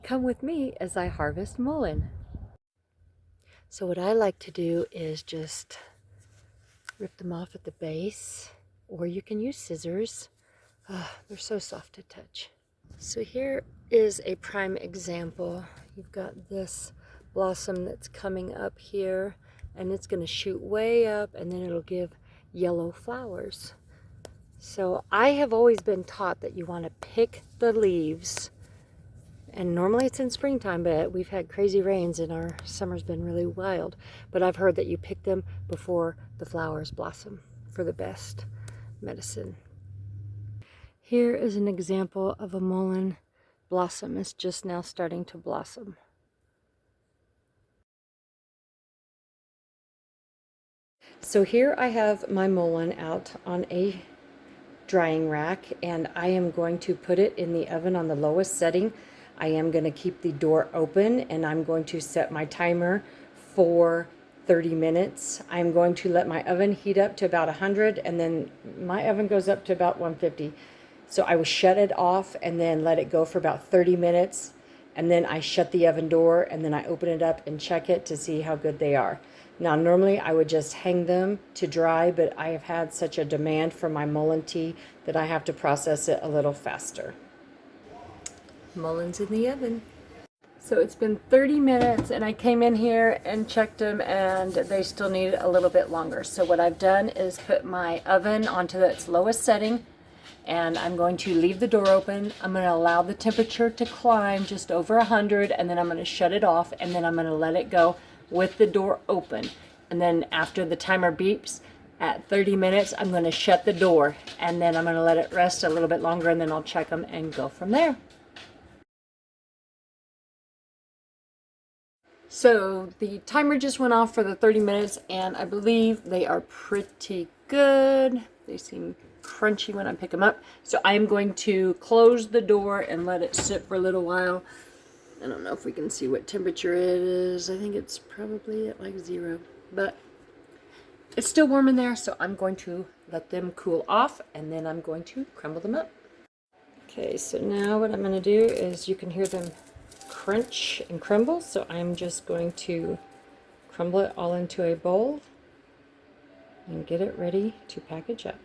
come with me as I harvest mullein. So what I like to do is just rip them off at the base, or you can use scissors. They're so soft to touch. So here is a prime example. You've got this blossom that's coming up here, and it's going to shoot way up, and then it'll give yellow flowers. So I have always been taught that you want to pick the leaves, and normally it's in springtime, but we've had crazy rains and our summer's been really wild. But I've heard that you pick them before the flowers blossom for the best medicine. Here is an example of a mullein blossom. It's just now starting to blossom. So here I have my mullein out on a drying rack, and I am going to put it in the oven on the lowest setting. I am going to keep the door open, and I'm going to set my timer for 30 minutes. I'm going to let my oven heat up to about 100, and then my oven goes up to about 150. So I will shut it off and then let it go for about 30 minutes, and then I shut the oven door, and then I open it up and check it to see how good they are. Now normally I would just hang them to dry, but I have had such a demand for my mullein tea that I have to process it a little faster. Mullein's in the oven. So it's been 30 minutes, and I came in here and checked them, and they still need a little bit longer. So what I've done is put my oven onto its lowest setting, and I'm going to leave the door open. I'm going to allow the temperature to climb just over 100, and then I'm going to shut it off, and then I'm going to let it go with the door open. And then after the timer beeps at 30 minutes, I'm going to shut the door, and then I'm going to let it rest a little bit longer, and then I'll check them and go from there. So the timer just went off for the 30 minutes, and I believe they are pretty good. They seem crunchy when I pick them up. So I am going to close the door and let it sit for a little while. I don't know if we can see what temperature it is. I think it's probably at like 0, but it's still warm in there. So I'm going to let them cool off, and then I'm going to crumble them up. Okay, so now what I'm going to do is, you can hear them crunch and crumble, so I'm just going to crumble it all into a bowl and get it ready to package up.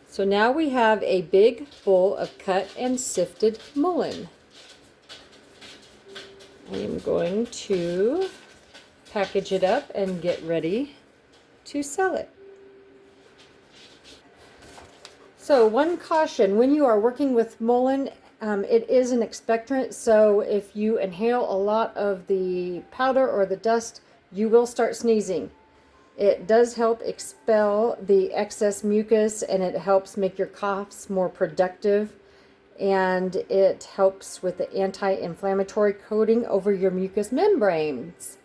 So now we have a big bowl of cut and sifted mullein. I am going to package it up and get ready to sell it. So one caution, when you are working with mullein, it is an expectorant, so if you inhale a lot of the powder or the dust, you will start sneezing. It does help expel the excess mucus, and it helps make your coughs more productive, and it helps with the anti-inflammatory coating over your mucous membranes.